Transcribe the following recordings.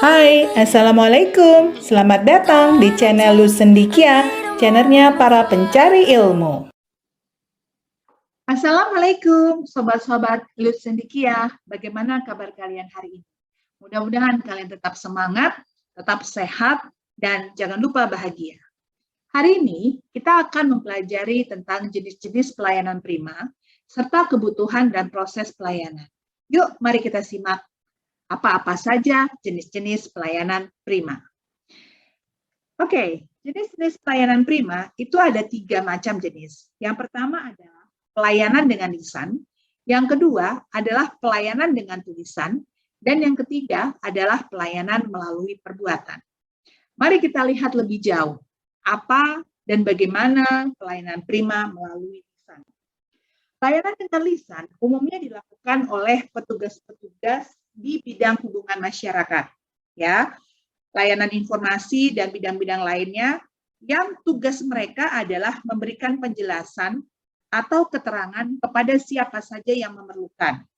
Hai, Assalamualaikum. Selamat datang di channel Lusendikia, channelnya para pencari ilmu. Assalamualaikum, sobat-sobat Lusendikia. Bagaimana kabar kalian hari ini? Mudah-mudahan kalian tetap semangat, tetap sehat, dan jangan lupa bahagia. Hari ini kita akan mempelajari tentang jenis-jenis pelayanan prima, serta kebutuhan dan proses pelayanan. Yuk, mari kita simak apa-apa saja jenis-jenis pelayanan prima. Oke, jenis-jenis pelayanan prima itu ada 3 macam jenis. Yang pertama adalah pelayanan dengan lisan, yang kedua adalah pelayanan dengan tulisan, dan yang ketiga adalah pelayanan melalui perbuatan. Mari kita lihat lebih jauh, apa dan bagaimana pelayanan prima melalui lisan. Pelayanan dengan lisan umumnya dilakukan oleh petugas-petugas di bidang hubungan masyarakat, ya, layanan informasi dan bidang-bidang lainnya yang tugas mereka adalah memberikan penjelasan atau keterangan kepada siapa saja yang memerlukan.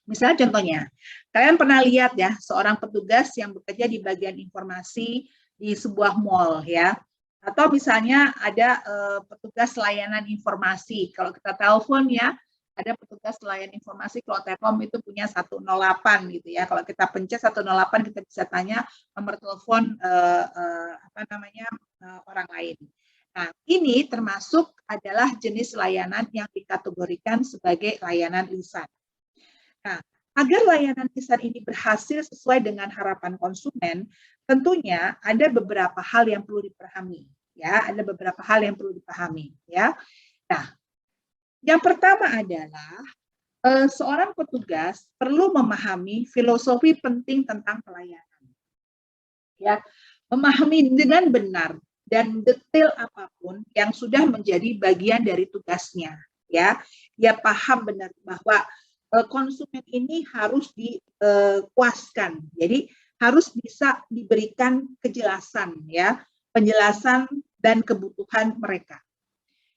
Misalnya contohnya, kalian pernah lihat ya, seorang petugas yang bekerja di bagian informasi di sebuah mall ya, atau misalnya ada petugas layanan informasi. Kalau kita telepon ya, ada petugas layanan informasi, kalau Telkom itu punya 108 gitu ya. Kalau kita pencet 108 kita bisa tanya nomor telepon orang lain. Nah, ini termasuk adalah jenis layanan yang dikategorikan sebagai layanan lisan. Nah, agar layanan lisan ini berhasil sesuai dengan harapan konsumen, tentunya ada beberapa hal yang perlu dipahami, ya. Ada beberapa hal yang perlu dipahami, ya. Nah, yang pertama adalah seorang petugas perlu memahami filosofi penting tentang pelayanan, ya, memahami dengan benar dan detail apapun yang sudah menjadi bagian dari tugasnya, ya. Dia paham benar bahwa konsumen ini harus dipuaskan, jadi harus bisa diberikan kejelasan, ya, penjelasan dan kebutuhan mereka.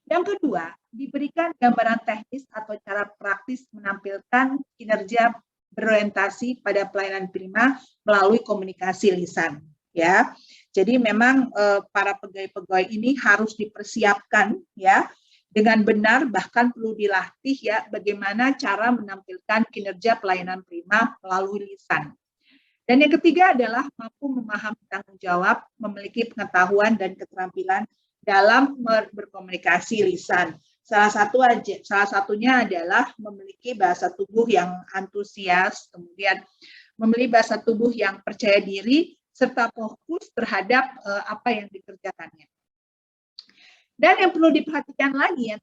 Yang kedua, diberikan gambaran teknis atau cara praktis menampilkan kinerja berorientasi pada pelayanan prima melalui komunikasi lisan, ya. Jadi memang para pegawai-pegawai ini harus dipersiapkan ya dengan benar, bahkan perlu dilatih ya bagaimana cara menampilkan kinerja pelayanan prima melalui lisan. Dan yang ketiga adalah mampu memahami tanggung jawab, memiliki pengetahuan dan keterampilan dalam berkomunikasi lisan. Salah satunya adalah memiliki bahasa tubuh yang antusias, kemudian memiliki bahasa tubuh yang percaya diri, serta fokus terhadap apa yang dikerjakannya. Dan yang perlu diperhatikan lagi yang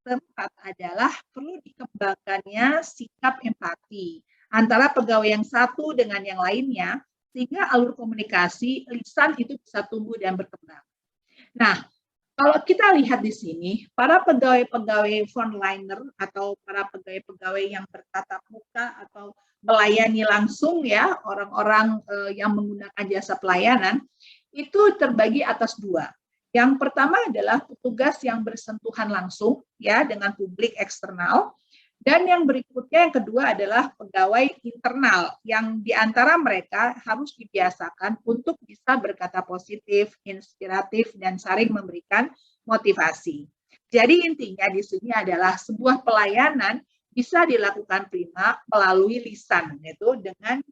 keempat adalah perlu dikembangkannya sikap empati antara pegawai yang satu dengan yang lainnya, sehingga alur komunikasi lisan itu bisa tumbuh dan berkembang. Nah, kalau kita lihat di sini, para pegawai-pegawai frontliner atau para pegawai-pegawai yang bertatap muka atau melayani langsung ya orang-orang yang menggunakan jasa pelayanan itu terbagi atas 2. Yang pertama adalah petugas yang bersentuhan langsung ya dengan publik eksternal. Dan yang berikutnya, yang kedua adalah pegawai internal yang diantara mereka harus dibiasakan untuk bisa berkata positif, inspiratif, dan saling memberikan motivasi. Jadi intinya di sini adalah sebuah pelayanan bisa dilakukan prima melalui lisan, yaitu dengan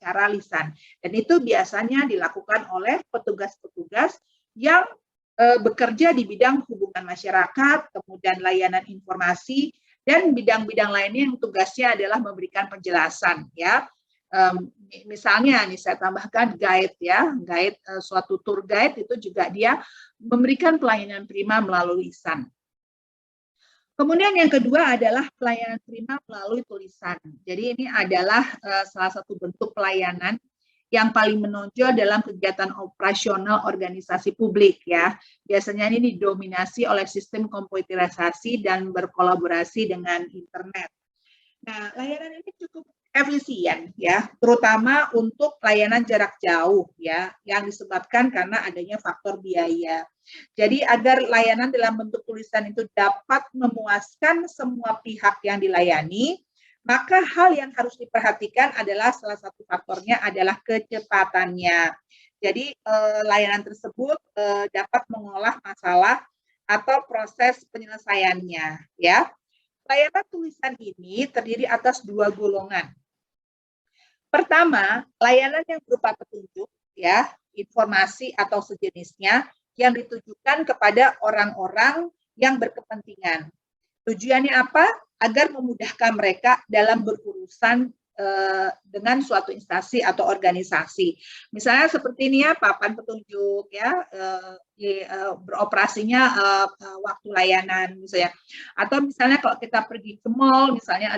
cara lisan. Dan itu biasanya dilakukan oleh petugas-petugas yang bekerja di bidang hubungan masyarakat, kemudian layanan informasi, dan bidang-bidang lainnya yang tugasnya adalah memberikan penjelasan ya. Misalnya nih saya tambahkan guide ya, guide suatu tour guide itu juga dia memberikan pelayanan prima melalui lisan. Kemudian yang kedua adalah pelayanan prima melalui tulisan. Jadi ini adalah salah satu bentuk pelayanan yang paling menonjol dalam kegiatan operasional organisasi publik ya. Biasanya ini didominasi oleh sistem komputerisasi dan berkolaborasi dengan internet. Nah, layanan ini cukup efisien ya, terutama untuk layanan jarak jauh ya, yang disebabkan karena adanya faktor biaya. Jadi agar layanan dalam bentuk tulisan itu dapat memuaskan semua pihak yang dilayani, maka hal yang harus diperhatikan adalah salah satu faktornya adalah kecepatannya. Jadi layanan tersebut dapat mengolah masalah atau proses penyelesaiannya, ya. Layanan tulisan ini terdiri atas dua golongan. Pertama, layanan yang berupa petunjuk, ya, informasi atau sejenisnya yang ditujukan kepada orang-orang yang berkepentingan. Tujuannya apa? Agar memudahkan mereka dalam berurusan dengan suatu instansi atau organisasi. Misalnya seperti ini ya, papan petunjuk ya, beroperasinya waktu layanan misalnya. Atau misalnya kalau kita pergi ke mall, misalnya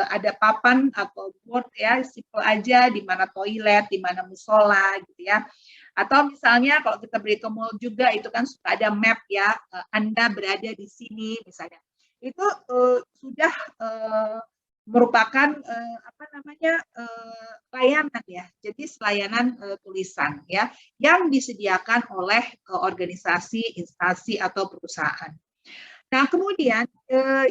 ada papan atau board ya, simple aja di mana toilet, di mana musola gitu ya. Atau misalnya kalau kita pergi ke mall juga itu kan suka ada map ya, Anda berada di sini misalnya. Itu sudah merupakan layanan ya. Jadi layanan tulisan ya yang disediakan oleh organisasi, instansi atau perusahaan. Nah, kemudian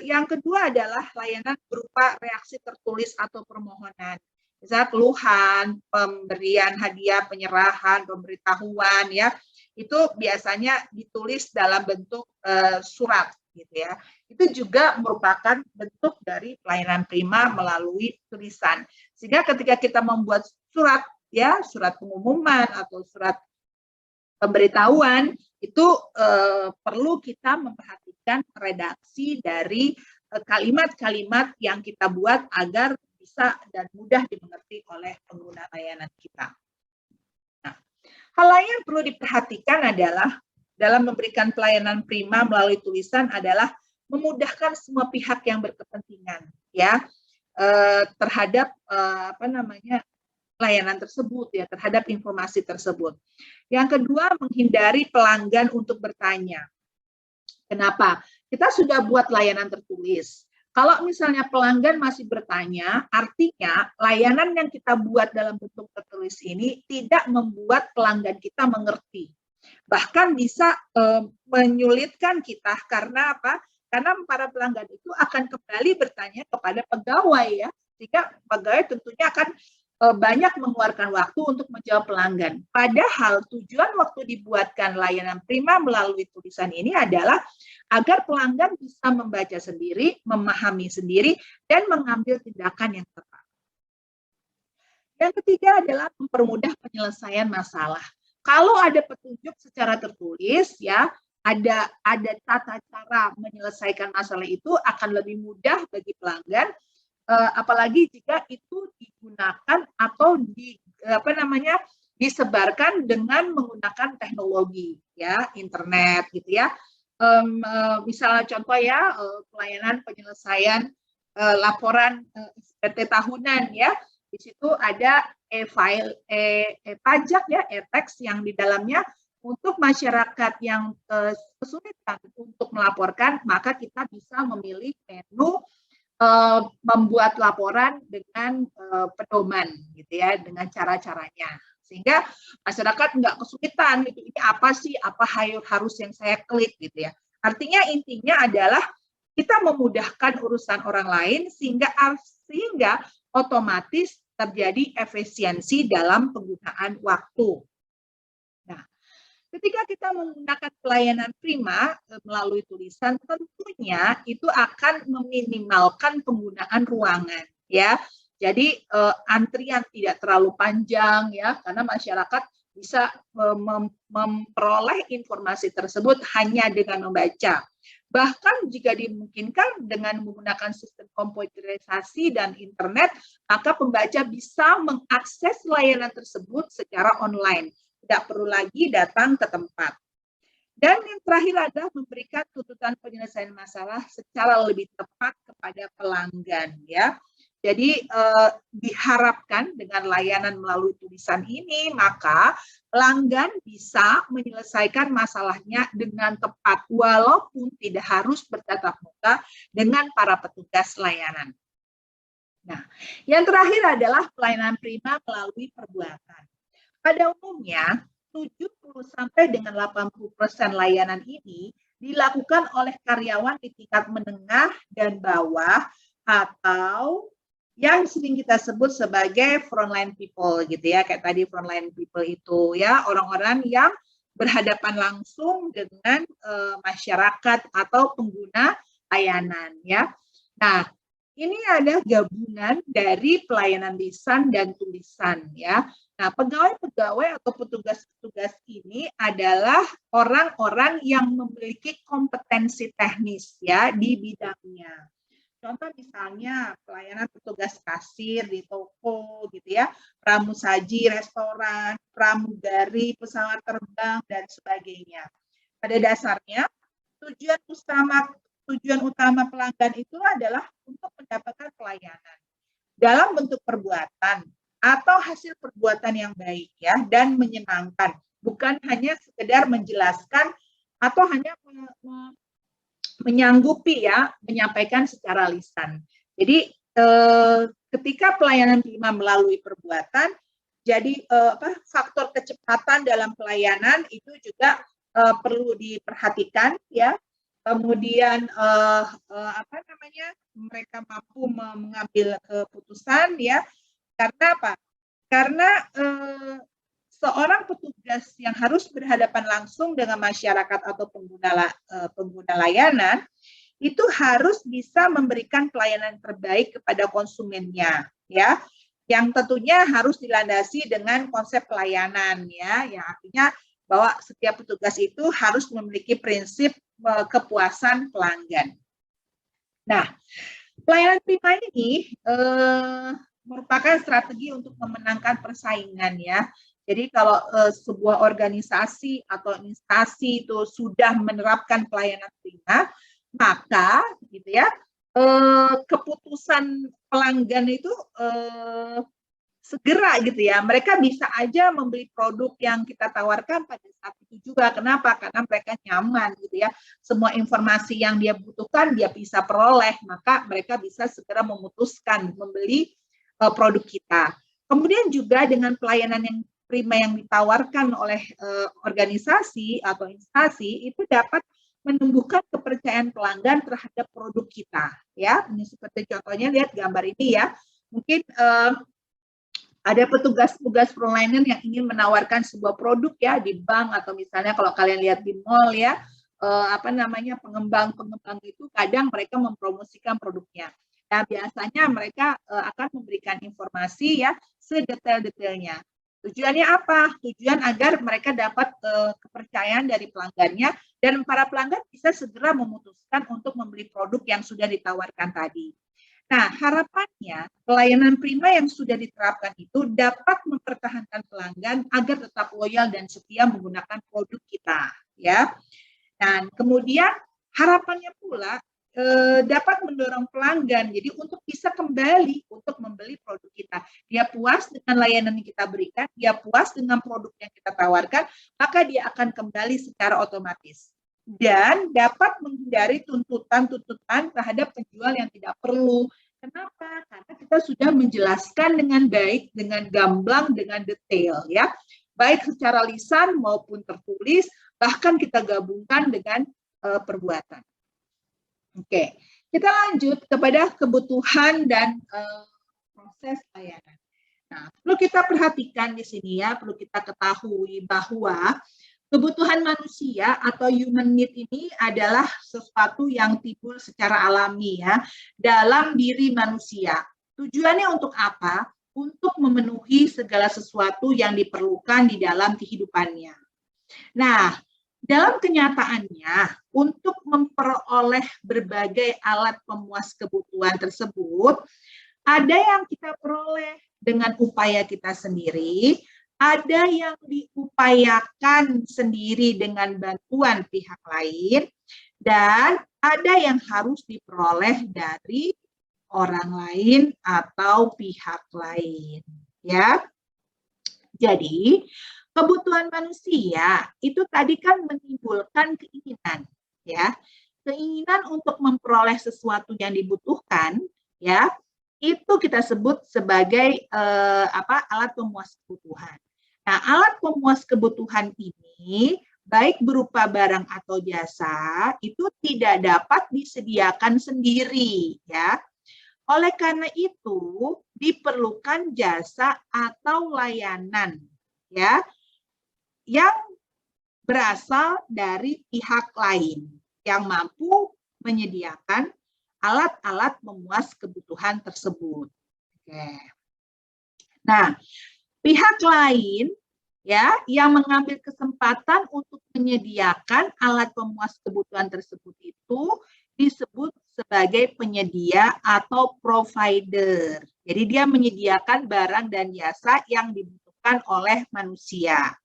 yang kedua adalah layanan berupa reaksi tertulis atau permohonan. Misalnya keluhan, pemberian hadiah, penyerahan, pemberitahuan ya. Itu biasanya ditulis dalam bentuk surat gitu ya. Itu juga merupakan bentuk dari pelayanan prima melalui tulisan. Sehingga ketika kita membuat surat ya, surat pengumuman atau surat pemberitahuan itu perlu kita memperhatikan redaksi dari kalimat-kalimat yang kita buat agar bisa dan mudah dimengerti oleh pengguna layanan kita. Nah, hal lain yang perlu diperhatikan adalah dalam memberikan pelayanan prima melalui tulisan adalah memudahkan semua pihak yang berkepentingan ya terhadap layanan tersebut ya, terhadap informasi tersebut. Yang kedua, menghindari pelanggan untuk bertanya. Kenapa? Kita sudah buat layanan tertulis. Kalau misalnya pelanggan masih bertanya, artinya layanan yang kita buat dalam bentuk tertulis ini tidak membuat pelanggan kita mengerti. Bahkan bisa menyulitkan kita karena apa? Karena para pelanggan itu akan kembali bertanya kepada pegawai ya, sehingga pegawai tentunya akan banyak mengeluarkan waktu untuk menjawab pelanggan. Padahal tujuan waktu dibuatkan layanan prima melalui tulisan ini adalah agar pelanggan bisa membaca sendiri, memahami sendiri, dan mengambil tindakan yang tepat. Yang ketiga adalah mempermudah penyelesaian masalah. Kalau ada petunjuk secara tertulis, ya, ada tata cara menyelesaikan masalah itu akan lebih mudah bagi pelanggan, apalagi jika itu digunakan atau disebarkan dengan menggunakan teknologi, ya, internet, gitu ya. Misalnya contoh ya, pelayanan penyelesaian laporan SPT tahunan, ya. Di situ ada e-file, pajak ya, e-tax yang di dalamnya untuk masyarakat yang kesulitan untuk melaporkan, maka kita bisa memilih menu membuat laporan dengan pedoman gitu ya, dengan cara-caranya. Sehingga masyarakat nggak kesulitan gitu, ini apa sih, apa harus yang saya klik gitu ya. Artinya intinya adalah kita memudahkan urusan orang lain sehingga otomatis terjadi efisiensi dalam penggunaan waktu. Nah, ketika kita menggunakan pelayanan prima melalui tulisan, tentunya itu akan meminimalkan penggunaan ruangan, ya. Jadi antrian tidak terlalu panjang, ya, karena masyarakat bisa memperoleh informasi tersebut hanya dengan membaca. Bahkan jika dimungkinkan dengan menggunakan sistem komputerisasi dan internet, maka pembaca bisa mengakses layanan tersebut secara online. Tidak perlu lagi datang ke tempat. Dan yang terakhir adalah memberikan tuntutan penyelesaian masalah secara lebih tepat kepada pelanggan, ya. Jadi diharapkan dengan layanan melalui tulisan ini, maka pelanggan bisa menyelesaikan masalahnya dengan tepat, walaupun tidak harus bertatap muka dengan para petugas layanan. Nah, yang terakhir adalah pelayanan prima melalui perbuatan. Pada umumnya, 70 sampai dengan 80% layanan ini dilakukan oleh karyawan di tingkat menengah dan bawah atau yang sering kita sebut sebagai frontline people gitu ya, kayak tadi frontline people itu ya orang-orang yang berhadapan langsung dengan masyarakat atau pengguna layanan ya. Nah, ini ada gabungan dari pelayanan lisan dan tulisan ya. Nah, pegawai-pegawai atau petugas-petugas ini adalah orang-orang yang memiliki kompetensi teknis ya di bidangnya. Contoh misalnya pelayanan petugas kasir di toko gitu ya, pramusaji restoran, pramugari pesawat terbang dan sebagainya. Pada dasarnya tujuan utama pelanggan itu adalah untuk mendapatkan pelayanan dalam bentuk perbuatan atau hasil perbuatan yang baik ya dan menyenangkan, bukan hanya sekedar menjelaskan atau hanya menyanggupi ya menyampaikan secara lisan. Jadi ketika pelayanan diterima melalui perbuatan, jadi faktor kecepatan dalam pelayanan itu juga perlu diperhatikan ya. Kemudian mereka mampu mengambil keputusan ya. Karena apa? Karena seorang petugas yang harus berhadapan langsung dengan masyarakat atau pengguna layanan itu harus bisa memberikan pelayanan terbaik kepada konsumennya ya, yang tentunya harus dilandasi dengan konsep pelayanan ya, yang artinya bahwa setiap petugas itu harus memiliki prinsip kepuasan pelanggan. Nah, pelayanan prima ini merupakan strategi untuk memenangkan persaingan ya. Jadi kalau sebuah organisasi atau instansi itu sudah menerapkan pelayanan prima, maka gitu ya keputusan pelanggan itu segera gitu ya. Mereka bisa aja membeli produk yang kita tawarkan pada saat itu juga. Kenapa? Karena mereka nyaman gitu ya. Semua informasi yang dia butuhkan dia bisa peroleh, maka mereka bisa segera memutuskan membeli produk kita. Kemudian juga dengan pelayanan yang prima yang ditawarkan oleh organisasi atau instansi itu dapat menumbuhkan kepercayaan pelanggan terhadap produk kita ya. Ini seperti contohnya lihat gambar ini ya. Mungkin ada petugas-petugas frontliner yang ingin menawarkan sebuah produk ya di bank atau misalnya kalau kalian lihat di mall ya, pengembang-pengembang itu kadang mereka mempromosikan produknya. Nah, biasanya mereka akan memberikan informasi ya sedetail-detailnya. Tujuannya apa? Tujuan agar mereka dapat kepercayaan dari pelanggannya dan para pelanggan bisa segera memutuskan untuk membeli produk yang sudah ditawarkan tadi. Nah, harapannya pelayanan prima yang sudah diterapkan itu dapat mempertahankan pelanggan agar tetap loyal dan setia menggunakan produk kita, ya. Dan kemudian harapannya pula dapat mendorong pelanggan jadi untuk bisa kembali untuk membeli produk kita. Dia puas dengan layanan yang kita berikan, dia puas dengan produk yang kita tawarkan, maka dia akan kembali secara otomatis. Dan dapat menghindari tuntutan-tuntutan terhadap penjual yang tidak perlu. Kenapa? Karena kita sudah menjelaskan dengan baik, dengan gamblang, dengan detail ya. Baik secara lisan maupun tertulis, bahkan kita gabungkan dengan perbuatan. Oke, kita lanjut kepada kebutuhan dan proses layanan. Nah, perlu kita perhatikan di sini ya, perlu kita ketahui bahwa kebutuhan manusia atau human need ini adalah sesuatu yang timbul secara alami ya dalam diri manusia. Tujuannya untuk apa? Untuk memenuhi segala sesuatu yang diperlukan di dalam kehidupannya. Nah, dalam kenyataannya, untuk memperoleh berbagai alat pemuas kebutuhan tersebut, ada yang kita peroleh dengan upaya kita sendiri, ada yang diupayakan sendiri dengan bantuan pihak lain, dan ada yang harus diperoleh dari orang lain atau pihak lain. Ya, jadi kebutuhan manusia itu tadi kan menimbulkan keinginan, ya, keinginan untuk memperoleh sesuatu yang dibutuhkan, ya, itu kita sebut sebagai alat pemuas kebutuhan. Nah, alat pemuas kebutuhan ini baik berupa barang atau jasa itu tidak dapat disediakan sendiri, ya. Oleh karena itu, diperlukan jasa atau layanan ya yang berasal dari pihak lain yang mampu menyediakan alat-alat memuas kebutuhan tersebut. Oke. Nah, pihak lain ya yang mengambil kesempatan untuk menyediakan alat pemuas kebutuhan tersebut itu disebut sebagai penyedia atau provider. Jadi dia menyediakan barang dan jasa yang dibutuhkan oleh manusia.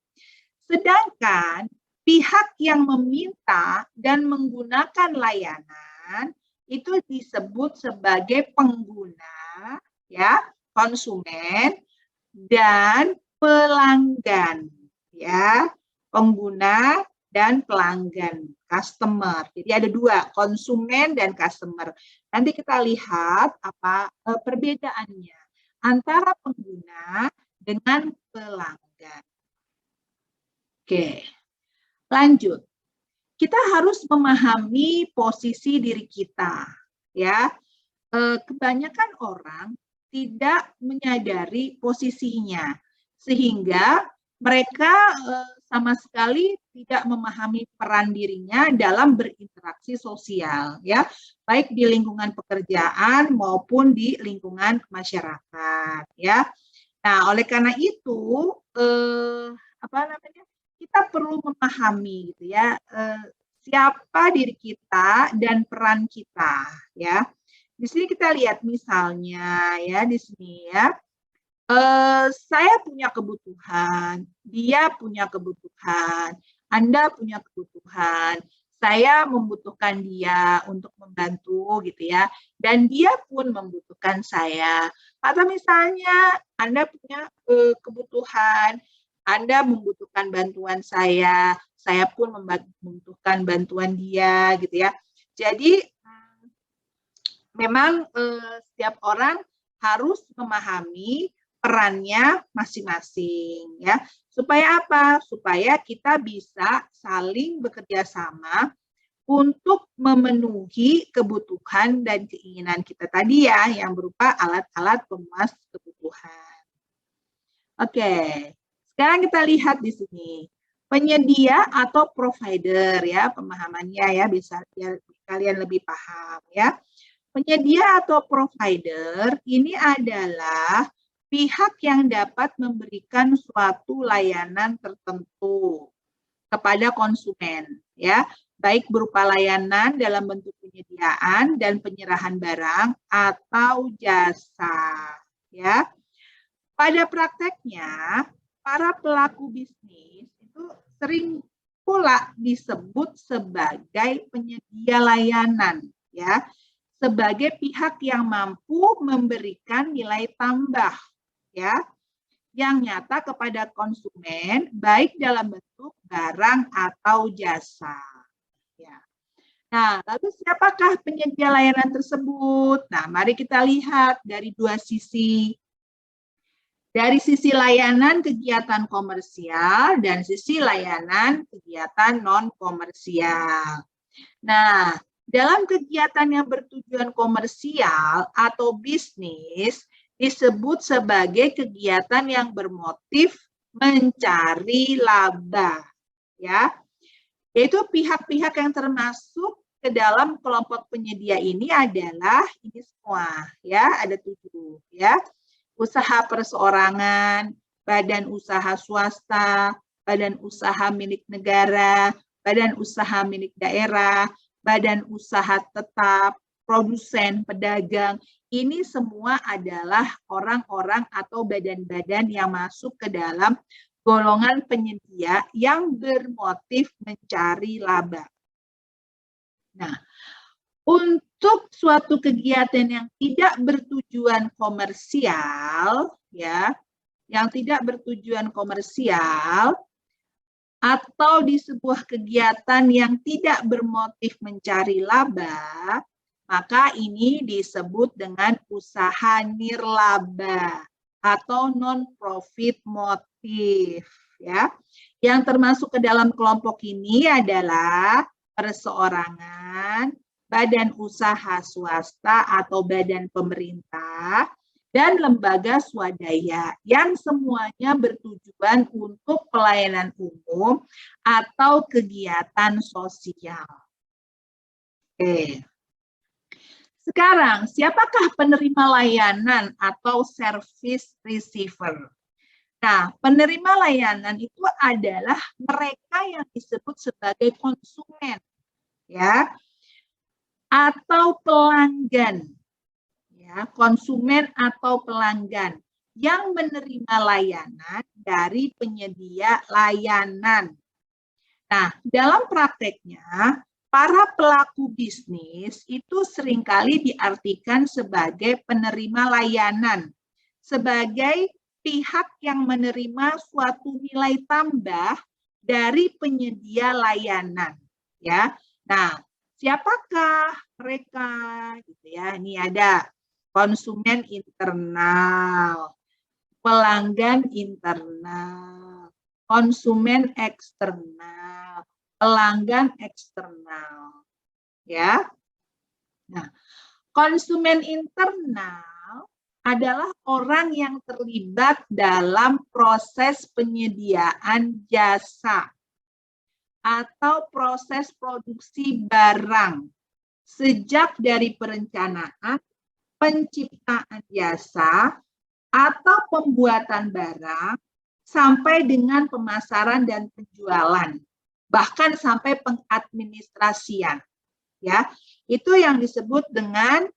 Sedangkan pihak yang meminta dan menggunakan layanan itu disebut sebagai pengguna ya, konsumen dan pelanggan ya, pengguna dan pelanggan, customer. Jadi ada dua, konsumen dan customer. Nanti kita lihat apa perbedaannya antara pengguna dengan pelanggan. Oke, lanjut. Kita harus memahami posisi diri kita ya. Kebanyakan orang tidak menyadari posisinya, sehingga mereka sama sekali tidak memahami peran dirinya dalam berinteraksi sosial, ya, baik di lingkungan pekerjaan maupun di lingkungan masyarakat, ya. Nah, oleh karena itu, kita perlu memahami, gitu ya, siapa diri kita dan peran kita, ya. Di sini kita lihat misalnya ya di sini ya, saya punya kebutuhan, dia punya kebutuhan, Anda punya kebutuhan, saya membutuhkan dia untuk membantu gitu ya, dan dia pun membutuhkan saya. Atau misalnya Anda punya kebutuhan, Anda membutuhkan bantuan saya pun membutuhkan bantuan dia gitu ya. Jadi memang setiap orang harus memahami perannya masing-masing ya. Supaya apa? Supaya kita bisa saling bekerja sama untuk memenuhi kebutuhan dan keinginan kita tadi ya, yang berupa alat-alat pemuas kebutuhan. Oke, sekarang kita lihat di sini. Penyedia atau provider ya, pemahamannya ya, bisa biar kalian lebih paham ya. Penyedia atau provider ini adalah pihak yang dapat memberikan suatu layanan tertentu kepada konsumen, ya, baik berupa layanan dalam bentuk penyediaan dan penyerahan barang atau jasa, ya. Pada prakteknya, para pelaku bisnis itu sering pula disebut sebagai penyedia layanan, ya, sebagai pihak yang mampu memberikan nilai tambah ya yang nyata kepada konsumen baik dalam bentuk barang atau jasa. Ya. Nah, lalu siapakah penyedia layanan tersebut? Nah, mari kita lihat dari dua sisi. Dari sisi layanan kegiatan komersial dan sisi layanan kegiatan non-komersial. Nah, dalam kegiatan yang bertujuan komersial atau bisnis disebut sebagai kegiatan yang bermotif mencari laba, ya. Yaitu pihak-pihak yang termasuk ke dalam kelompok penyedia ini adalah ini semua, ya, ada 7, ya. Usaha perseorangan, badan usaha swasta, badan usaha milik negara, badan usaha milik daerah, badan usaha tetap, produsen, pedagang, ini semua adalah orang-orang atau badan-badan yang masuk ke dalam golongan penyedia yang bermotif mencari laba. Nah, untuk suatu kegiatan yang tidak bertujuan komersial, ya, yang tidak bertujuan komersial, atau di sebuah kegiatan yang tidak bermotif mencari laba, maka ini disebut dengan usaha nirlaba atau non-profit motif. Ya. Yang termasuk ke dalam kelompok ini adalah perseorangan, badan usaha swasta atau badan pemerintah, dan lembaga swadaya yang semuanya bertujuan untuk pelayanan umum atau kegiatan sosial. Oke. Sekarang, siapakah penerima layanan atau service receiver? Nah, penerima layanan itu adalah mereka yang disebut sebagai konsumen, ya, atau pelanggan. Ya, konsumen atau pelanggan yang menerima layanan dari penyedia layanan. Nah, dalam prakteknya, para pelaku bisnis itu seringkali diartikan sebagai penerima layanan, sebagai pihak yang menerima suatu nilai tambah dari penyedia layanan. Ya, nah, siapakah mereka? Gitu ya, ini ada konsumen internal, pelanggan internal, konsumen eksternal, pelanggan eksternal, ya. Nah, konsumen internal adalah orang yang terlibat dalam proses penyediaan jasa atau proses produksi barang sejak dari perencanaan, penciptaan jasa, atau pembuatan barang sampai dengan pemasaran dan penjualan, bahkan sampai pengadministrasian. Ya, itu yang disebut dengan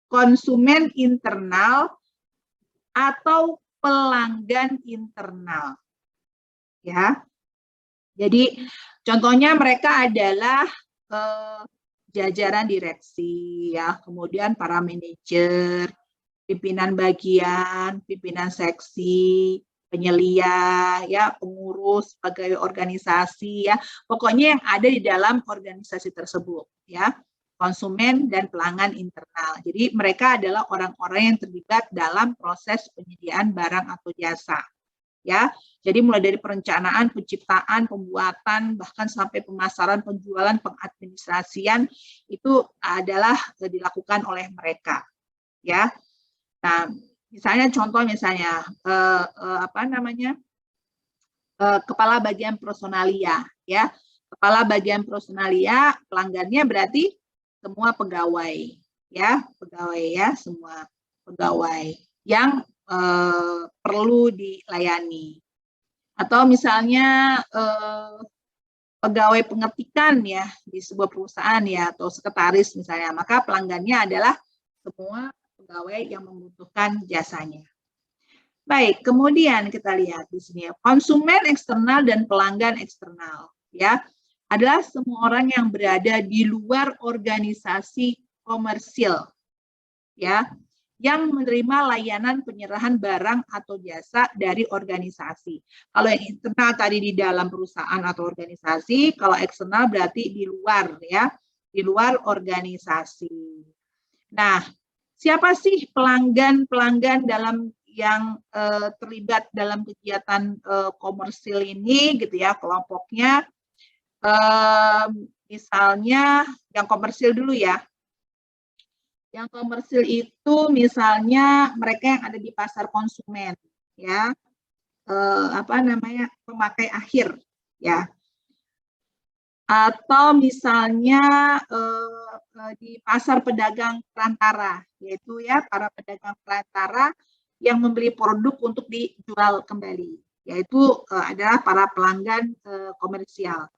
konsumen internal atau pelanggan internal. Ya, jadi contohnya mereka adalah jajaran direksi, ya, kemudian para manajer, pimpinan bagian, pimpinan seksi, penyelia, ya, pengurus, pegawai organisasi, ya, pokoknya yang ada di dalam organisasi tersebut, ya, konsumen dan pelanggan internal. Jadi mereka adalah orang-orang yang terlibat dalam proses penyediaan barang atau jasa, ya. Jadi mulai dari perencanaan, penciptaan, pembuatan, bahkan sampai pemasaran, penjualan, pengadministrasian itu adalah dilakukan oleh mereka, ya. Nah, misalnya contoh misalnya kepala bagian personalia, ya. Kepala bagian personalia, pelanggannya berarti semua pegawai, ya, pegawai, ya, semua pegawai yang perlu dilayani. Atau misalnya pegawai pengetikan, ya, di sebuah perusahaan, ya, atau sekretaris misalnya, maka pelanggannya adalah semua pegawai yang membutuhkan jasanya. Baik, kemudian kita lihat di sini, konsumen eksternal dan pelanggan eksternal, ya, adalah semua orang yang berada di luar organisasi komersil, ya, yang menerima layanan penyerahan barang atau jasa dari organisasi. Kalau yang internal tadi di dalam perusahaan atau organisasi, kalau eksternal berarti di luar, ya, di luar organisasi. Nah, siapa sih pelanggan-pelanggan dalam yang terlibat dalam kegiatan komersil ini, gitu ya, kelompoknya. Misalnya yang komersil dulu, ya. Yang komersil itu misalnya mereka yang ada di pasar konsumen, ya, pemakai akhir, ya, atau misalnya di pasar pedagang perantara, yaitu, ya, para pedagang perantara yang membeli produk untuk dijual kembali, yaitu adalah para pelanggan komersial.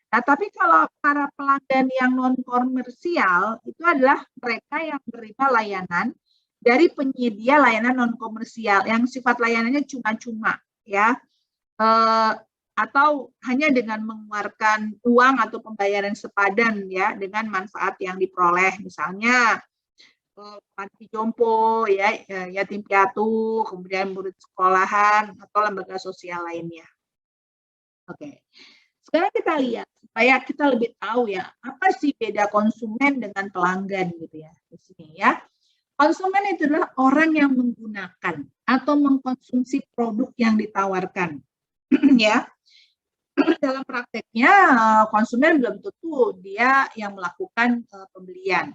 Nah, tapi kalau para pelanggan yang non-komersial itu adalah mereka yang menerima layanan dari penyedia layanan non-komersial yang sifat layanannya cuma-cuma, ya, atau hanya dengan mengeluarkan uang atau pembayaran sepadan, ya, dengan manfaat yang diperoleh, misalnya panti jompo, ya, yatim piatu, kemudian murid sekolahan atau lembaga sosial lainnya. Oke. Sekarang kita lihat supaya kita lebih tahu, ya, apa sih beda konsumen dengan pelanggan, gitu ya, di sini, ya. Konsumen itu adalah orang yang menggunakan atau mengkonsumsi produk yang ditawarkan, ya. dalam prakteknya konsumen belum tentu dia yang melakukan pembelian,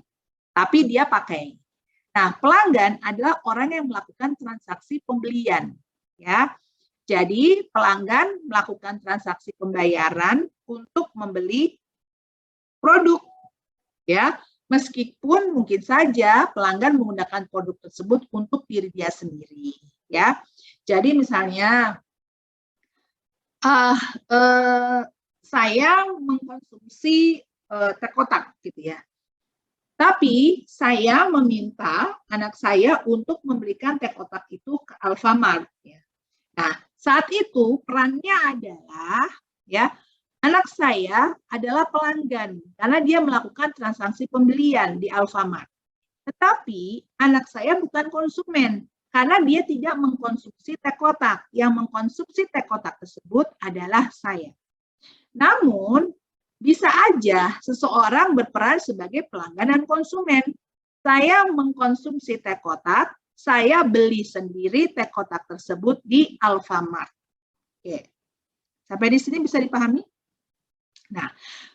tapi dia pakai. Nah, pelanggan adalah orang yang melakukan transaksi pembelian, ya. Jadi pelanggan melakukan transaksi pembayaran untuk membeli produk, ya. Meskipun mungkin saja pelanggan menggunakan produk tersebut untuk diri dia sendiri, ya. Jadi misalnya saya mengkonsumsi teh kotak, gitu ya. Tapi saya meminta anak saya untuk membelikan teh kotak itu ke Alfamart. Ya. Nah, saat itu perannya adalah, ya, anak saya adalah pelanggan karena dia melakukan transaksi pembelian di Alfamart. Tetapi anak saya bukan konsumen karena dia tidak mengkonsumsi teh kotak. Yang mengkonsumsi teh kotak tersebut adalah saya. Namun, bisa aja seseorang berperan sebagai pelanggan dan konsumen. Saya mengkonsumsi teh kotak, saya beli sendiri teh kotak tersebut di Alfamart. Oke. Sampai di sini bisa dipahami? Nah,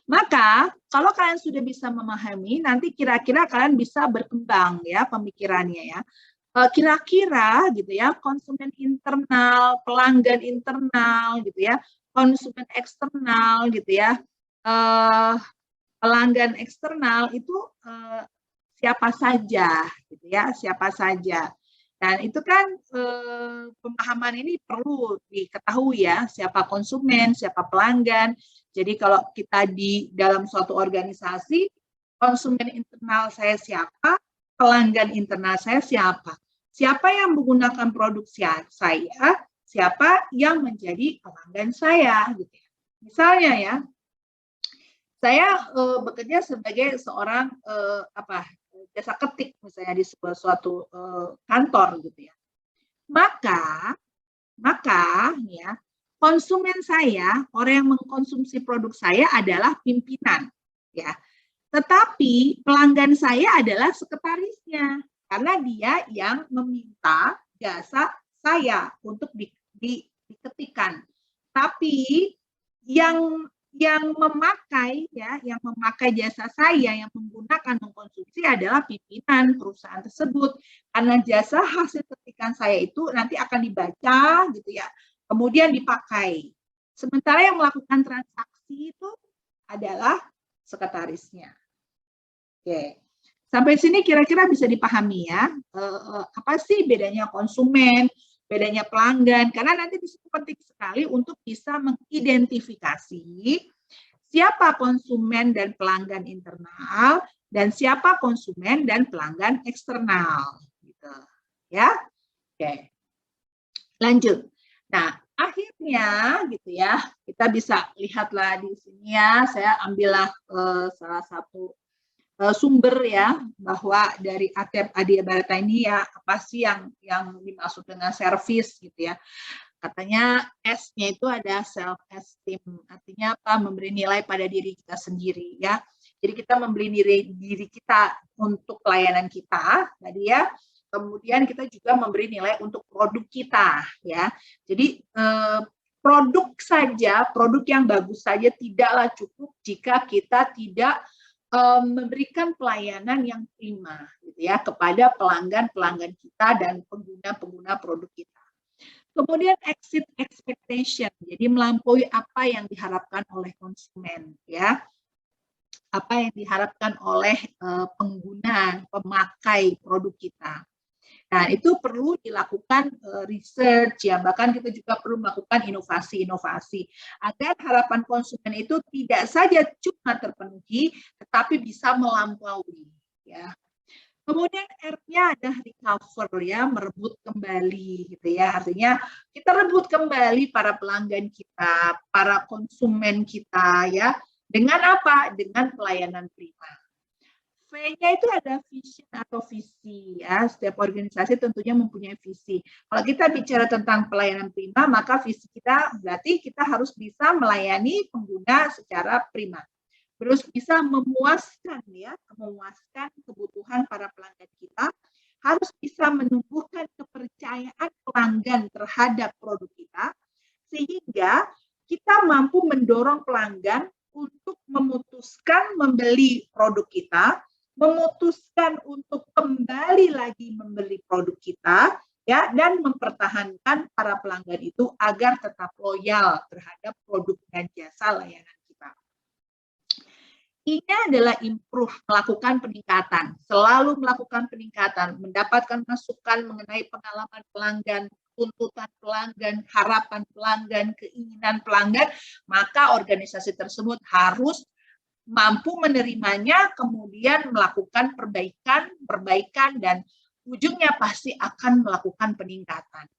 maka kalau kalian sudah bisa memahami, nanti kira-kira kalian bisa berkembang ya pemikirannya ya. Kira-kira gitu ya, konsumen internal, pelanggan internal gitu ya, konsumen eksternal gitu ya, pelanggan eksternal itu siapa saja gitu ya, siapa saja. Dan itu kan pemahaman ini perlu diketahui ya, siapa konsumen, siapa pelanggan. Jadi kalau kita di dalam suatu organisasi, konsumen internal saya siapa, pelanggan internal saya siapa. Siapa yang menggunakan produk saya, siapa yang menjadi pelanggan saya. Gitu ya. Misalnya ya, saya bekerja sebagai seorang jasa ketik misalnya di sebuah suatu kantor gitu ya. Maka ya konsumen saya, orang yang mengkonsumsi produk saya adalah pimpinan ya. Tetapi pelanggan saya adalah sekretarisnya karena dia yang meminta jasa saya untuk diketikkan. Tapi yang memakai ya, yang memakai jasa saya, yang menggunakan mengkonsumsi adalah pimpinan perusahaan tersebut. Karena jasa hasil ketikan saya itu nanti akan dibaca gitu ya, kemudian dipakai. Sementara yang melakukan transaksi itu adalah sekretarisnya. Oke. Sampai sini kira-kira bisa dipahami ya, apa sih bedanya konsumen, bedanya pelanggan, karena nanti di situ penting sekali untuk bisa mengidentifikasi siapa konsumen dan pelanggan internal dan siapa konsumen dan pelanggan eksternal. Gitu. Ya, oke. Lanjut. Nah, akhirnya gitu ya, kita bisa lihatlah di sini ya, saya ambillah salah satu sumber ya, bahwa dari Adia Barata ini ya apa sih yang dimaksud dengan service gitu ya. Katanya S-nya itu ada self esteem, artinya apa? Memberi nilai pada diri kita sendiri ya. Jadi kita memberi diri kita untuk pelayanan kita tadi ya. Kemudian kita juga memberi nilai untuk produk kita ya. Jadi produk saja, produk yang bagus saja tidaklah cukup jika kita tidak memberikan pelayanan yang prima gitu ya kepada pelanggan kita dan pengguna produk kita. Kemudian exit expectation, jadi melampaui apa yang diharapkan oleh konsumen ya, apa yang diharapkan oleh pengguna, pemakai produk kita. Nah, itu perlu dilakukan research ya, bahkan kita juga perlu melakukan inovasi-inovasi agar harapan konsumen itu tidak saja cuma terpenuhi, tetapi bisa melampaui ya. Kemudian R-nya ada recover ya, merebut kembali gitu ya. Artinya kita rebut kembali para pelanggan kita, para konsumen kita ya. Dengan apa? Dengan pelayanan prima. V-nya itu ada vision atau visi ya. Setiap organisasi tentunya mempunyai visi. Kalau kita bicara tentang pelayanan prima, maka visi kita berarti kita harus bisa melayani pengguna secara prima. Terus bisa memuaskan ya, memuaskan kebutuhan para pelanggan kita, harus bisa menumbuhkan kepercayaan pelanggan terhadap produk kita, sehingga kita mampu mendorong pelanggan untuk memutuskan membeli produk kita, memutuskan untuk kembali lagi membeli produk kita, ya, dan mempertahankan para pelanggan itu agar tetap loyal terhadap produk dan jasa layanan kita. Ini adalah improve, melakukan peningkatan, selalu melakukan peningkatan, mendapatkan masukan mengenai pengalaman pelanggan, tuntutan pelanggan, harapan pelanggan, keinginan pelanggan, maka organisasi tersebut harus mampu menerimanya, kemudian melakukan perbaikan, dan ujungnya pasti akan melakukan peningkatan.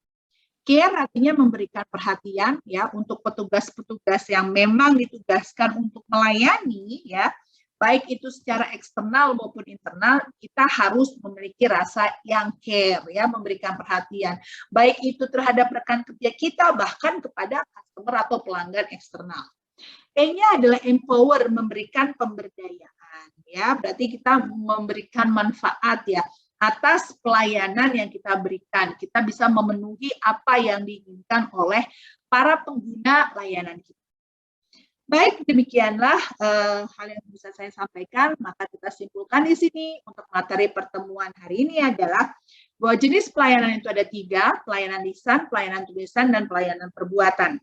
Care artinya memberikan perhatian ya untuk petugas-petugas yang memang ditugaskan untuk melayani ya, baik itu secara eksternal maupun internal, kita harus memiliki rasa yang care ya, memberikan perhatian, baik itu terhadap rekan kerja kita bahkan kepada customer atau pelanggan eksternal. E-nya adalah empower, memberikan pemberdayaan ya, berarti kita memberikan manfaat ya atas pelayanan yang kita berikan. Kita bisa memenuhi apa yang diinginkan oleh para pengguna layanan kita. Baik, demikianlah hal yang bisa saya sampaikan. Maka kita simpulkan di sini untuk materi pertemuan hari ini adalah bahwa jenis pelayanan itu ada 3, pelayanan lisan, pelayanan tulisan, dan pelayanan perbuatan.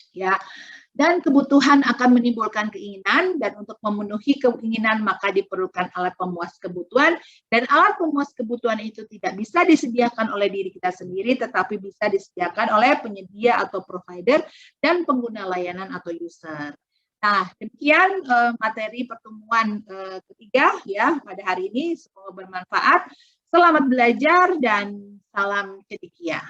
Ya, dan kebutuhan akan menimbulkan keinginan, dan untuk memenuhi keinginan maka diperlukan alat pemuas kebutuhan, dan alat pemuas kebutuhan itu tidak bisa disediakan oleh diri kita sendiri, tetapi bisa disediakan oleh penyedia atau provider dan pengguna layanan atau user. Nah, demikian materi pertemuan ketiga ya pada hari ini, semoga bermanfaat. Selamat belajar dan salam cendekia.